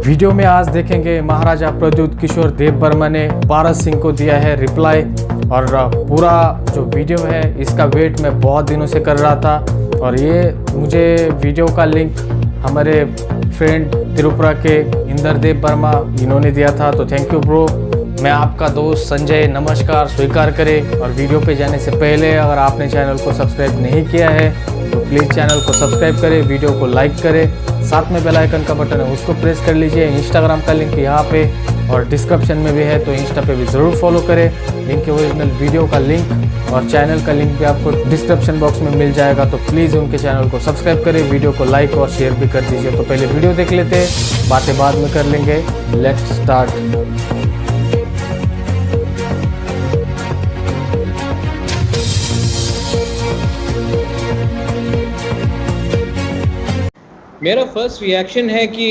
Video में आज देखेंगे महाराजा प्रद्युत किशोर देव बर्मा ने पारस सिंह को दिया है रिप्लाई। और पूरा जो वीडियो है इसका वेट मैं बहुत दिनों से कर रहा था और ये मुझे वीडियो का लिंक हमारे फ्रेंड त्रिपुरा के इंद्रदेव वर्मा इन्होंने दिया था। तो थैंक यू ब्रो। मैं आपका दोस्त संजय नमस्कार स्वीकार करें। और वीडियो पे जाने से पहले अगर आपने चैनल को सब्सक्राइब नहीं किया है तो प्लीज़ चैनल को सब्सक्राइब करें, वीडियो को लाइक करें, साथ में बेल आइकन का बटन है उसको प्रेस कर लीजिए। इंस्टाग्राम का लिंक यहाँ पे और डिस्क्रिप्शन में भी है, तो इंस्टा पे भी ज़रूर फॉलो करें। इनके ओरिजिनल वीडियो का लिंक और चैनल का लिंक भी आपको डिस्क्रिप्शन बॉक्स में मिल जाएगा। तो प्लीज़ उनके चैनल को सब्सक्राइब करें, वीडियो को लाइक और शेयर भी कर दीजिए। तो पहले वीडियो देख लेते हैं, बातें बाद में कर लेंगे। Let's start. मेरा फर्स्ट रिएक्शन है कि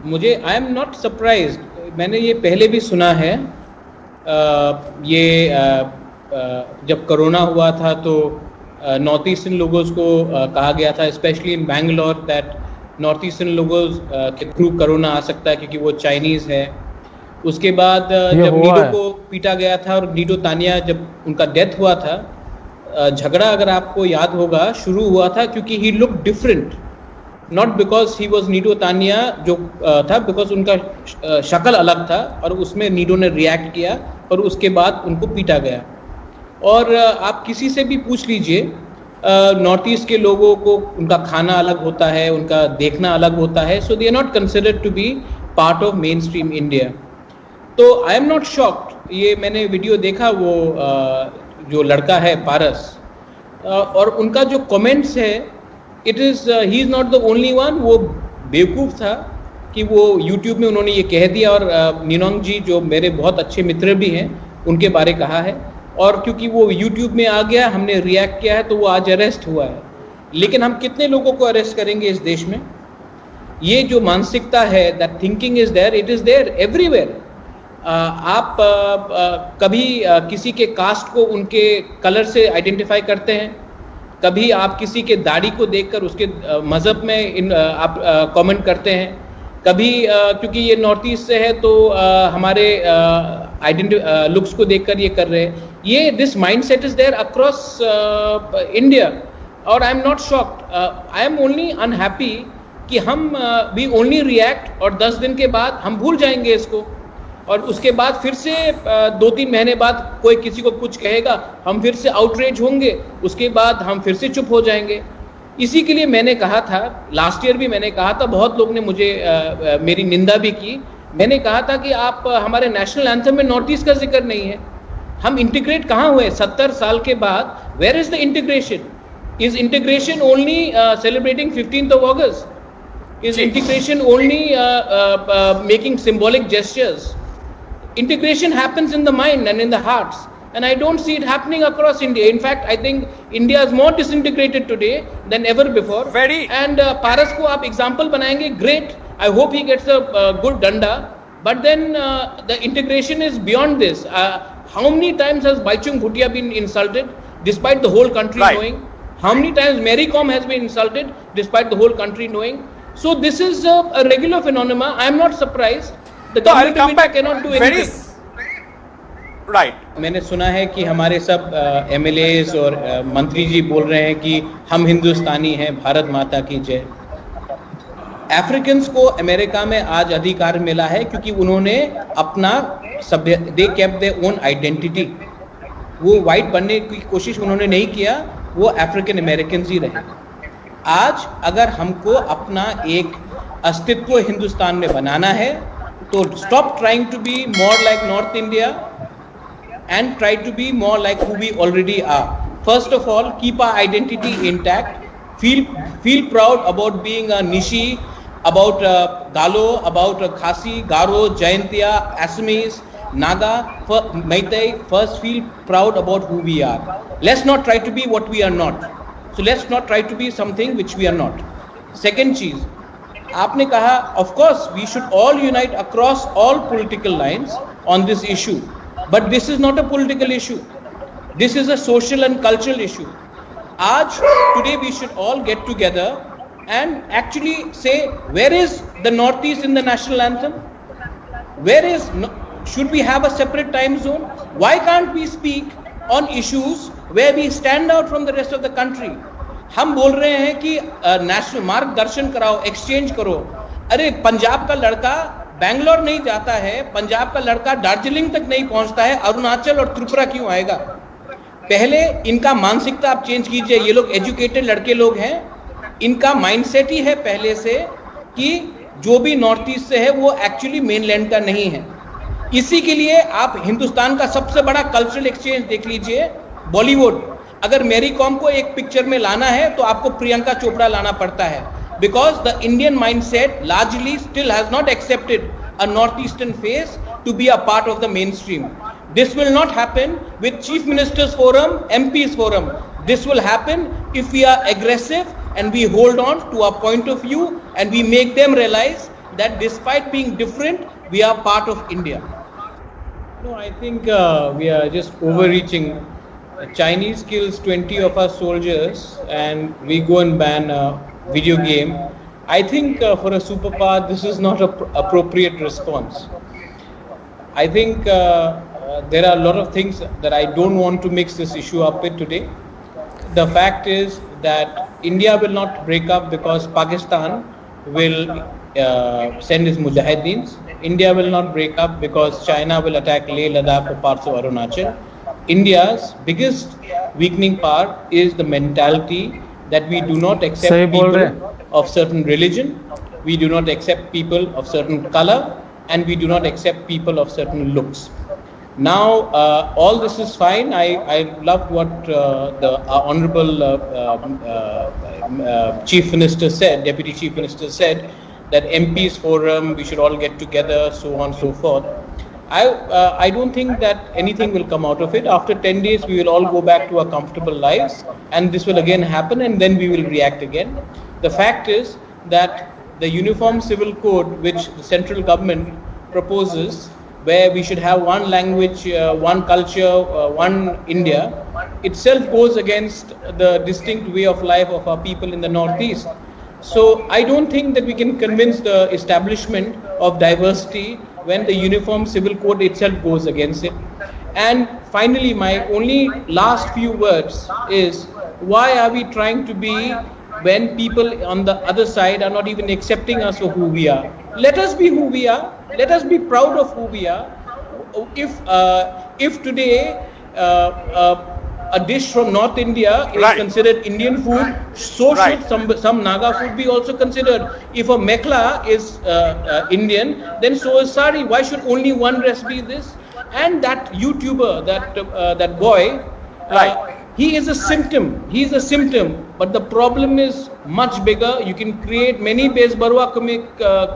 मुझे आई एम नॉट सरप्राइज। मैंने ये पहले भी सुना है। जब कोरोना हुआ था तो नॉर्थ ईस्टर्न लोगों को कहा गया था, specially in Bangalore, that north eastern लोगों के थ्रू कोरोना आ सकता है क्योंकि वो चाइनीज़ है। उसके बाद जब नीडो को पीटा गया था और नीडो तानिया जब उनका डेथ हुआ था, झगड़ा अगर आपको याद होगा शुरू हुआ था क्योंकि he look different, not because he was Nido Tania जो था, बिकॉज उनका शक्ल अलग था और उसमें नीडो ने रिएक्ट किया और उसके बाद उनको पीटा गया। और आप किसी से भी पूछ लीजिए, नॉर्थ ईस्ट के लोगों को उनका खाना अलग होता है, उनका देखना अलग होता है, so they are not considered to be part of main stream India. तो आई एम नॉट शॉक्ड। ये मैंने वीडियो देखा, वो जो लड़का है पारस, और उनका जो कमेंट्स है, it is he is not the only one. वो बेवकूफ़ था कि वो यूट्यूब में उन्होंने ये कह दिया। और निनोंग जी जो मेरे बहुत अच्छे मित्र भी हैं, उनके बारे कहा है, और क्योंकि वो यूट्यूब में आ गया, हमने रिएक्ट किया है, तो वो आज अरेस्ट हुआ है। लेकिन हम कितने लोगों को अरेस्ट करेंगे इस देश में? ये जो मानसिकता है, that thinking is there, it is there everywhere. आप कभी किसी के कास्ट को उनके कलर से आइडेंटिफाई करते हैं, कभी आप किसी के दाढ़ी को देखकर उसके मज़हब में आप कमेंट करते हैं, कभी क्योंकि ये नॉर्थ ईस्ट से है तो हमारे लुक्स को देखकर ये कर रहे हैं। ये this mindset is there across India. और I am not shocked, I am only unhappy कि हम वी ओनली रिएक्ट और 10 दिन के बाद हम भूल जाएंगे इसको, और उसके बाद फिर से 2-3 महीने बाद कोई किसी को कुछ कहेगा, हम फिर से आउटरेज होंगे, उसके बाद हम फिर से चुप हो जाएंगे। इसी के लिए मैंने कहा था, लास्ट ईयर भी मैंने कहा था, बहुत लोग ने मुझे मेरी निंदा भी की। मैंने कहा था कि आप हमारे नेशनल एंथम में नॉर्थ ईस्ट का जिक्र नहीं है। हम इंटीग्रेट कहाँ हुए 70 साल के बाद? Where is the integration? Is integration only celebrating 15th of August? Is integration only making symbolic gestures? Integration happens in the mind and in the hearts, and I don't see it happening across India. In fact, I think India is more disintegrated today than ever before. And Paras ko aap example banayenge, great. I hope he gets a good danda. But then the integration is beyond this. How many times has Baichung Bhutia been insulted despite the whole country knowing? How many times Mary Kom has been insulted despite the whole country knowing? So this is a regular phenomenon. I am not surprised. The government of India cannot do anything. Right. मैंने सुना है कि हमारे सब MLAs और मंत्री जी बोल रहे हैं कि हम हिंदुस्तानी हैं, भारत माता की जय। अफ्रीकन्स को अमेरिका में आज अधिकार मिला है क्योंकि उन्होंने अपना they kept their own identity. वो वाइट बनने की कोशिश उन्होंने नहीं किया, वो अफ्रीकन अमेरिकन ही रहे। आज अगर हमको अपना एक अस्तित्व हिंदुस्तान में बनाना है तो stop trying to be more like North India and try to be more like who we already are. First of all, keep our identity intact. Feel proud about being a Nishi, about Galo, about Khasi, Garo, Jaintia, Assamese, Naga, Meitei. First, feel proud about who we are. Let's not try to be what we are not. So let's not try to be something which we are not. Second चीज, आपने कहा of course we should all unite across all political lines on this issue, but this is not a political issue. This is a social and cultural issue. Today we should all get together and actually say where is the Northeast in the national anthem? Where is, should we have a separate time zone? Why can't we speak on issues where we stand out from the rest of the country? हम बोल रहे हैं कि national मार्गदर्शन कराओ, exchange करो. अरे पंजाब का लड़का बैंगलोर नहीं जाता है, पंजाब का लड़का दार्जिलिंग तक नहीं पहुंचता है, अरुणाचल और त्रिपुरा क्यों आएगा? पहले इनका मानसिकता आप चेंज कीजिए. ये लोग एजुकेटेड लड़के लोग हैं, इनका माइंडसेट ही है पहले से कि जो भी नॉर्थ ईस्ट से है वो एक्चुअली मेनलैंड का नहीं है. इसी के लिए आप हिंदुस्तान का सबसे बड़ा कल्चरल एक्सचेंज देख लीजिए, बॉलीवुड. अगर मैरी कॉम को एक पिक्चर में लाना है तो आपको प्रियंका चोपड़ा लाना पड़ता है, because the Indian mindset largely still has not accepted a north eastern face to be a part of the mainstream. This will not happen with Chief Ministers Forum, MPs Forum. This will happen if we are aggressive and we hold on to our point of view and we make them realize that despite being different, we are part of India. No, I think we are just overreaching. Chinese kills 20 of our soldiers and we go and ban a video game. I think for a superpower, this is not an appropriate response. I think there are a lot of things that I don't want to mix this issue up with today. The fact is that India will not break up because Pakistan will send its mujahideens. India will not break up because China will attack Leh, Ladakh or parts of Arunachal. India's biggest weakening part is the mentality that we do not accept people of certain religion, we do not accept people of certain color, and we do not accept people of certain looks. Now, all this is fine. I loved what the Honorable Chief Minister said, Deputy Chief Minister said, that MPs Forum, we should all get together, so on and so forth. I don't think that anything will come out of it. After 10 days, we will all go back to our comfortable lives, and this will again happen, and then we will react again. The fact is that the Uniform Civil Code, which the central government proposes, where we should have one language, one culture, one India, itself goes against the distinct way of life of our people in the Northeast. So I don't think that we can convince the establishment of diversity when the Uniform Civil Code itself goes against it. And finally, my only last few words is, why are we trying to be when people on the other side are not even accepting us for who we are? Let us be who we are. Let us be proud of who we are. If today a dish from North India is considered Indian food, so should some Naga food be also considered. If a mekla is Indian, then so is sari. Why should only one recipe this? And that YouTuber, that boy, he is a symptom. He is a symptom. But the problem is much bigger. You can create many base barua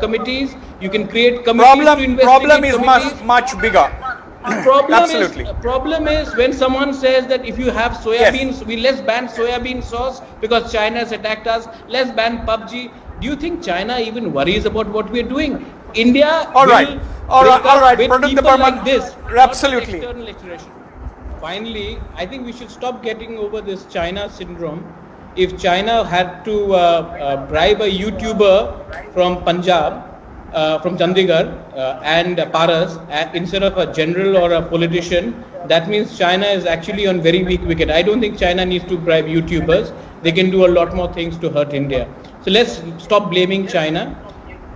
committees. You can create committees to investigate. Problem is much bigger. Problem is when someone says that if you have soybeans, let's ban soybean sauce because China has attacked us. Let's ban PUBG. Do you think China even worries about what we're doing? India all right. With people like this. Absolutely. External acceleration. Finally, I think we should stop getting over this China syndrome. If China had to bribe a YouTuber from Punjab, from Chandigarh and Paras instead of a general or a politician, that means China is actually on very weak wicket. I don't think China needs to bribe YouTubers. They can do a lot more things to hurt India. So let's stop blaming China.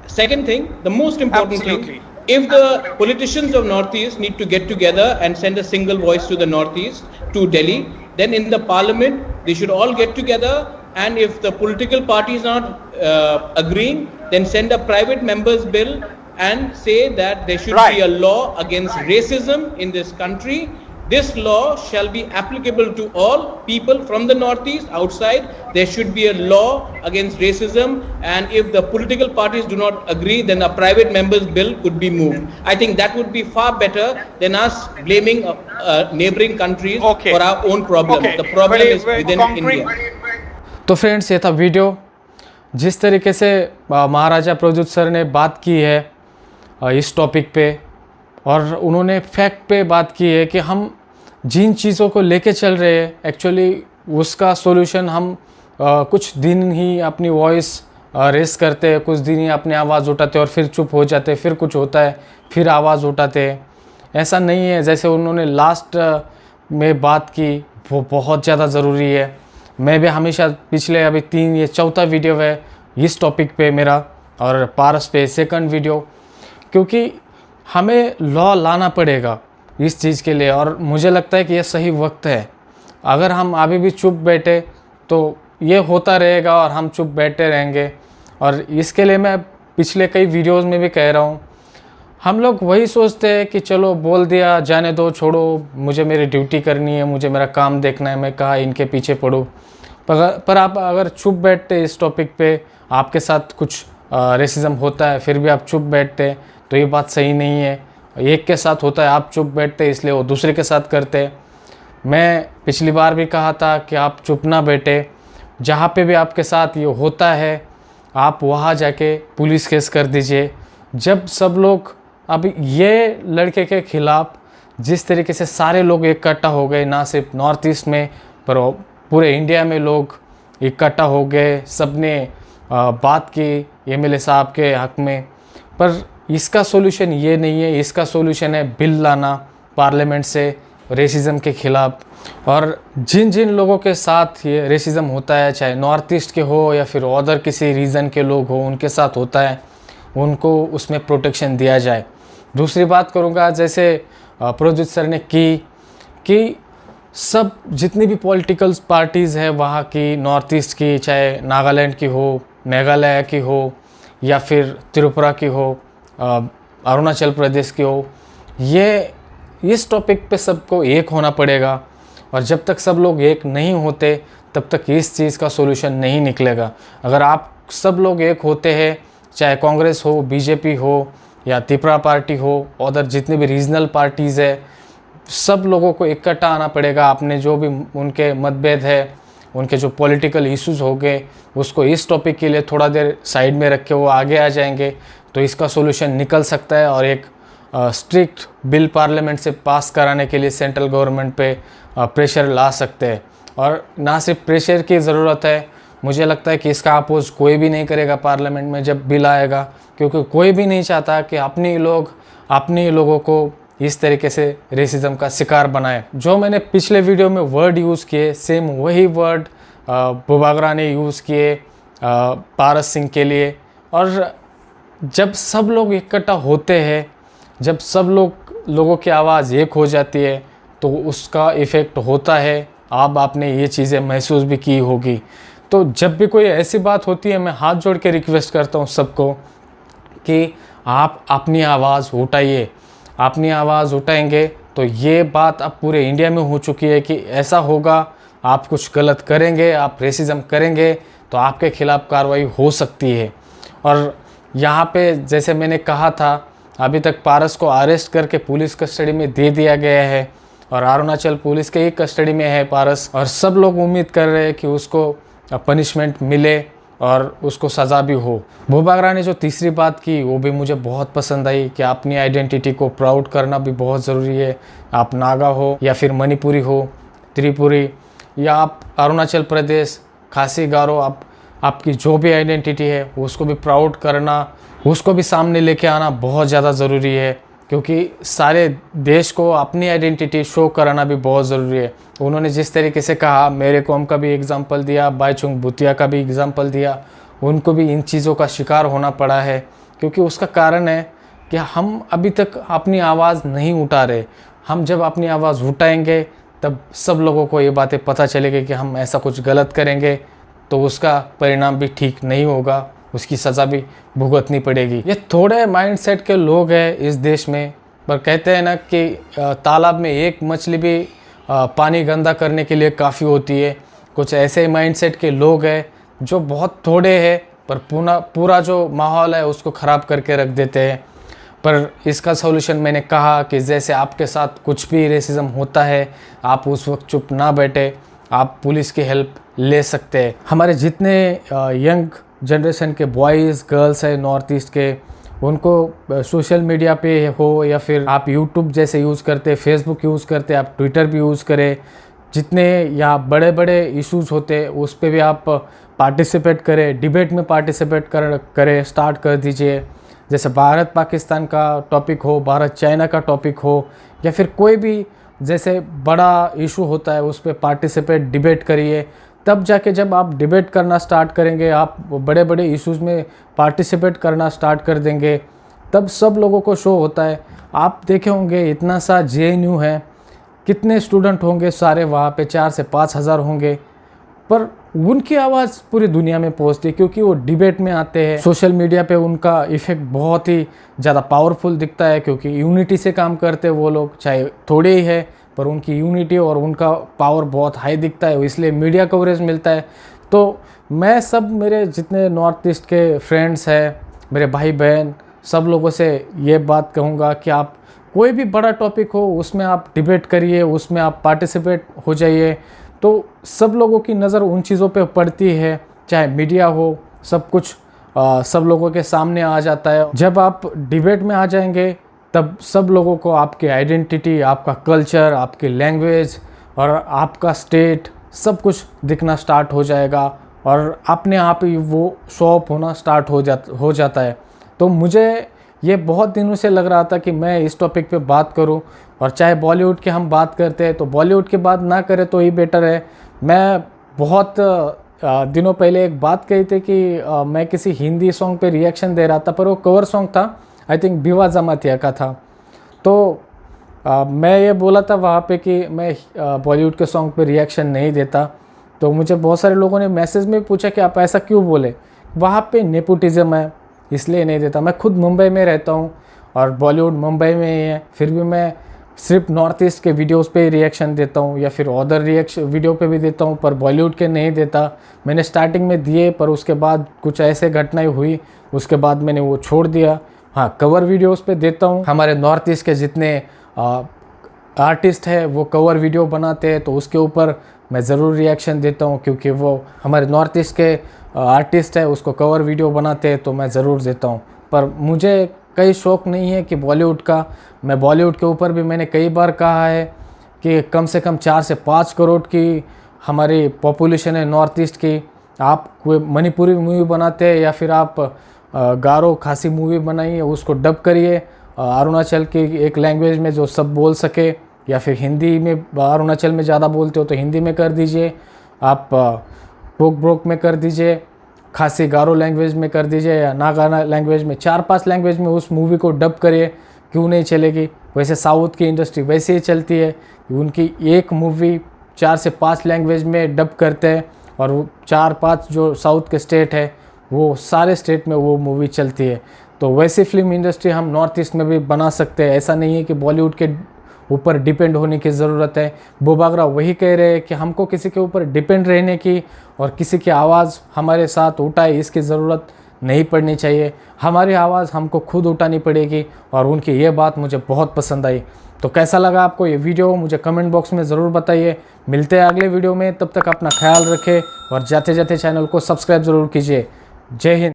Second thing, the most important thing, if the politicians of Northeast need to get together and send a single voice to the Northeast, to Delhi, then in the parliament, they should all get together, and if the political parties are not agreeing, then send a private members bill and say that there should be a law against racism in this country. This law shall be applicable to all people from the Northeast, outside. There should be a law against racism, and if the political parties do not agree, then a private members bill could be moved. I think that would be far better than us blaming neighboring countries for our own problem. The problem is within India. तो friends, ये था video. जिस तरीके से महाराजा Pradyut sir ने बात की है इस टॉपिक पे, और उन्होंने फैक्ट पे बात की है कि हम जिन चीज़ों को लेके चल रहे हैं, एक्चुअली उसका सॉल्यूशन हम कुछ दिन ही अपनी वॉइस रेस करते हैं, कुछ दिन ही अपनी आवाज़ उठाते और फिर चुप हो जाते, फिर कुछ होता है फिर आवाज़ उठाते। ऐसा नहीं है, जैसे उन्होंने लास्ट में बात की वो बहुत ज़्यादा ज़रूरी है। मैं भी हमेशा पिछले अभी 3 ये चौथा वीडियो है इस टॉपिक पे मेरा, और पारस पे सेकंड वीडियो, क्योंकि हमें लॉ लाना पड़ेगा इस चीज़ के लिए। और मुझे लगता है कि ये सही वक्त है। अगर हम अभी भी चुप बैठे तो ये होता रहेगा और हम चुप बैठे रहेंगे। और इसके लिए मैं पिछले कई वीडियोस में भी कह रहा हूँ, हम लोग वही सोचते हैं कि चलो बोल दिया, जाने दो, छोड़ो, मुझे मेरी ड्यूटी करनी है, मुझे मेरा काम देखना है, मैं कहाँ इनके पीछे पड़ूँ। पर आप अगर चुप बैठते इस टॉपिक पे, आपके साथ कुछ रेसिज्म होता है फिर भी आप चुप बैठते, तो ये बात सही नहीं है। एक के साथ होता है, आप चुप बैठते इसलिए वो दूसरे के साथ करते। मैं पिछली बार भी कहा था कि आप चुप ना बैठे, जहाँ पे भी आपके साथ ये होता है आप वहाँ जाके पुलिस केस कर दीजिए। जब सब लोग, अब ये लड़के के खिलाफ़ जिस तरीके से सारे लोग इकट्ठा हो गए, ना सिर्फ नॉर्थ ईस्ट में पर पूरे इंडिया में लोग इकट्ठा हो गए, सब ने बात की एमएलए साहब के हक़ में, पर इसका सोल्यूशन ये नहीं है। इसका सोल्यूशन है बिल लाना पार्लियामेंट से रेसिज्म के ख़िलाफ़। और जिन जिन लोगों के साथ ये रेसिज्म होता है, चाहे नॉर्थ ईस्ट के हो या फिर अदर किसी रीज़न के लोग हो, उनके साथ होता है, उनको उसमें प्रोटेक्शन दिया जाए। दूसरी बात करूँगा, जैसे प्रद्युत सर ने की कि सब जितनी भी पॉलिटिकल पार्टीज़ है वहाँ की, नॉर्थ ईस्ट की, चाहे नागालैंड की हो, मेघालय की हो या फिर त्रिपुरा की हो, अरुणाचल प्रदेश की हो, ये इस टॉपिक पे सबको एक होना पड़ेगा। और जब तक सब लोग एक नहीं होते तब तक इस चीज़ का सोल्यूशन नहीं निकलेगा। अगर आप सब लोग एक होते हैं, चाहे कांग्रेस हो, बीजेपी हो या त्रिपुरा पार्टी हो, अदर जितने भी रीजनल पार्टीज़ है, सब लोगों को इकट्ठा आना पड़ेगा। आपने जो भी उनके मतभेद है, उनके जो पॉलिटिकल इश्यूज़ हो गए, उसको इस टॉपिक के लिए थोड़ा देर साइड में रख के वो आगे आ जाएंगे, तो इसका सोल्यूशन निकल सकता है। और एक स्ट्रिक्ट बिल पार्लियामेंट से पास कराने के लिए सेंट्रल गवर्नमेंट पे प्रेशर ला सकते हैं। और ना सिर्फ प्रेशर की ज़रूरत है, मुझे लगता है कि इसका अपोज कोई भी नहीं करेगा पार्लियामेंट में जब बिल आएगा, क्योंकि कोई भी नहीं चाहता कि अपने लोगों को इस तरीके से रेसिज्म का शिकार बनाए। जो मैंने पिछले वीडियो में वर्ड यूज़ किए, सेम वही वर्ड बुबागरा ने यूज़ किए पारस सिंह के लिए। और जब सब लोग इकट्ठा होते हैं, जब सब लोगों की आवाज़ एक हो जाती है, तो उसका इफ़ेक्ट होता है। आपने ये चीज़ें महसूस भी की होगी। तो जब भी कोई ऐसी बात होती है, मैं हाथ जोड़ के रिक्वेस्ट करता हूँ सबको कि आप अपनी आवाज़ उठाइए। अपनी आवाज़ उठाएंगे तो ये बात अब पूरे इंडिया में हो चुकी है कि ऐसा होगा, आप कुछ गलत करेंगे, आप रेसिज्म करेंगे तो आपके खिलाफ़ कार्रवाई हो सकती है। और यहाँ पे जैसे मैंने कहा था, अभी तक पारस को अरेस्ट करके पुलिस कस्टडी में दे दिया गया है और अरुणाचल पुलिस के ही कस्टडी में है पारस। और सब लोग उम्मीद कर रहे हैं कि उसको पनिशमेंट मिले और उसको सज़ा भी हो। बुबागरा ने जो तीसरी बात की वो भी मुझे बहुत पसंद आई कि अपनी आइडेंटिटी को प्राउड करना भी बहुत ज़रूरी है। आप नागा हो या फिर मणिपुरी हो, त्रिपुरी, या आप अरुणाचल प्रदेश, खासी, गारो, आपकी जो भी आइडेंटिटी है उसको भी प्राउड करना, उसको भी सामने लेके आना बहुत ज़्यादा ज़रूरी है, क्योंकि सारे देश को अपनी आइडेंटिटी शो कराना भी बहुत ज़रूरी है। उन्होंने जिस तरीके से कहा, मेरे कॉम का भी एग्ज़ाम्पल दिया, बाईचुंग भूतिया का भी एग्ज़ाम्पल दिया, उनको भी इन चीज़ों का शिकार होना पड़ा है, क्योंकि उसका कारण है कि हम अभी तक अपनी आवाज़ नहीं उठा रहे। हम जब अपनी आवाज़ उठाएंगे तब सब लोगों को ये बातें पता चलेगी कि हम ऐसा कुछ गलत करेंगे तो उसका परिणाम भी ठीक नहीं होगा, उसकी सज़ा भी भुगतनी पड़ेगी। ये थोड़े माइंडसेट के लोग हैं इस देश में, पर कहते हैं ना कि तालाब में एक मछली भी पानी गंदा करने के लिए काफ़ी होती है। कुछ ऐसे माइंडसेट के लोग हैं जो बहुत थोड़े हैं पर पूरा जो माहौल है उसको ख़राब करके रख देते हैं। पर इसका सॉल्यूशन मैंने कहा कि जैसे आपके साथ कुछ भी रेसिज्म होता है, आप उस वक्त चुप ना बैठे, आप पुलिस की हेल्प ले सकते हैं। हमारे जितने यंग जनरेशन के बॉयज़ गर्ल्स हैं नॉर्थ ईस्ट के, उनको सोशल मीडिया पे हो या फिर आप यूट्यूब जैसे यूज़ करते, फेसबुक यूज़ करते, आप ट्विटर भी यूज़ करें, जितने या बड़े बड़े इश्यूज़ होते उस पे भी आप पार्टिसिपेट करें, डिबेट में पार्टिसिपेट करें, स्टार्ट कर दीजिए। जैसे भारत पाकिस्तान का टॉपिक हो, भारत चाइना का टॉपिक हो, या फिर कोई भी जैसे बड़ा इशू होता है उस पर पार्टिसिपेट, डिबेट करिए। तब जाके जब आप डिबेट करना स्टार्ट करेंगे, आप बड़े बड़े इश्यूज़ में पार्टिसिपेट करना स्टार्ट कर देंगे, तब सब लोगों को शो होता है। आप देखे होंगे इतना सा JNU है, कितने स्टूडेंट होंगे सारे वहाँ पे, 4 से 5 हज़ार होंगे, पर उनकी आवाज़ पूरी दुनिया में पहुँचती है क्योंकि वो डिबेट में आते हैं। सोशल मीडिया पे उनका इफ़ेक्ट बहुत ही ज़्यादा पावरफुल दिखता है क्योंकि यूनिटी से काम करते हैं वो लोग, चाहे थोड़े ही है पर उनकी यूनिटी और उनका पावर बहुत हाई दिखता है, इसलिए मीडिया कवरेज मिलता है। तो मैं सब मेरे जितने नॉर्थ ईस्ट के फ्रेंड्स हैं, मेरे भाई बहन, सब लोगों से ये बात कहूँगा कि आप कोई भी बड़ा टॉपिक हो उसमें आप डिबेट करिए, उसमें आप पार्टिसिपेट हो जाइए। तो सब लोगों की नज़र उन चीज़ों पे पड़ती है, चाहे मीडिया हो, सब कुछ सब लोगों के सामने आ जाता है। जब आप डिबेट में आ जाएंगे तब सब लोगों को आपकी आइडेंटिटी, आपका कल्चर, आपकी लैंग्वेज और आपका स्टेट सब कुछ दिखना स्टार्ट हो जाएगा और अपने आप ही वो शो ऑफ होना स्टार्ट हो जाता है। तो मुझे ये बहुत दिनों से लग रहा था कि मैं इस टॉपिक पे बात करूं, और चाहे बॉलीवुड की हम बात करते हैं तो बॉलीवुड की बात ना करें तो ही बेटर है। मैं बहुत दिनों पहले एक बात कही थी कि मैं किसी हिंदी सॉन्ग पे रिएक्शन दे रहा था, पर वो कवर सॉन्ग था, आई थिंक बिवा जमातिया का था। तो मैं ये बोला था वहाँ पे कि मैं बॉलीवुड के सॉन्ग पे रिएक्शन नहीं देता। तो मुझे बहुत सारे लोगों ने मैसेज में पूछा कि आप ऐसा क्यों बोले, वहाँ पे नेपोटिज़म है इसलिए नहीं देता। मैं खुद मुंबई में रहता हूँ और बॉलीवुड मुंबई में ही है, फिर भी मैं सिर्फ नॉर्थ ईस्ट के वीडियोस पे रिएक्शन देता हूँ या फिर अदर रिएक्शन वीडियो पे भी देता हूँ, पर बॉलीवुड के नहीं देता। मैंने स्टार्टिंग में दिए पर उसके बाद कुछ ऐसे घटनाएं हुई, उसके बाद मैंने वो छोड़ दिया। हाँ, कवर वीडियोस पे देता हूँ। हमारे नॉर्थ ईस्ट के जितने आर्टिस्ट है वो कवर वीडियो बनाते हैं तो उसके ऊपर मैं ज़रूर रिएक्शन देता हूँ, क्योंकि वो हमारे नॉर्थ ईस्ट के आर्टिस्ट है, उसको कवर वीडियो बनाते हैं तो मैं ज़रूर देता हूँ। पर मुझे कई शौक़ नहीं है कि बॉलीवुड का, मैं बॉलीवुड के ऊपर भी मैंने कई बार कहा है कि कम से कम 4 से 5 करोड़ की हमारी पॉपुलेशन है नॉर्थ ईस्ट की। आप कोई मणिपुरी मूवी बनाते हैं या फिर आप गारो खासी मूवी बनाइए, उसको डब करिए अरुणाचल की एक लैंग्वेज में जो सब बोल सके, या फिर हिंदी में, अरुणाचल में ज़्यादा बोलते हो तो हिंदी में कर दीजिए, आप पोक ब्रोक में कर दीजिए, खासी गारो लैंग्वेज में कर दीजिए या नागाना लैंग्वेज में, 4-5 लैंग्वेज में उस मूवी को डब करिए, क्यों नहीं चलेगी। वैसे साउथ की इंडस्ट्री वैसे ही चलती है, उनकी एक मूवी 4 से 5 लैंग्वेज में डब करते हैं और वो 4-5 जो साउथ के स्टेट है वो सारे स्टेट में वो मूवी चलती है। तो वैसी फिल्म इंडस्ट्री हम नॉर्थ ईस्ट में भी बना सकते हैं। ऐसा नहीं है कि बॉलीवुड के ऊपर डिपेंड होने की ज़रूरत है। बोबागरा वही कह रहे हैं कि हमको किसी के ऊपर डिपेंड रहने की और किसी की आवाज़ हमारे साथ उठाए इसकी ज़रूरत नहीं पड़नी चाहिए। हमारी आवाज़ हमको खुद उठानी पड़ेगी, और उनकी ये बात मुझे बहुत पसंद आई। तो कैसा लगा आपको ये वीडियो मुझे कमेंट बॉक्स में ज़रूर बताइए। मिलते हैं अगले वीडियो में, तब तक अपना ख्याल रखें और जाते जाते चैनल को सब्सक्राइब ज़रूर कीजिए। जय हिंद।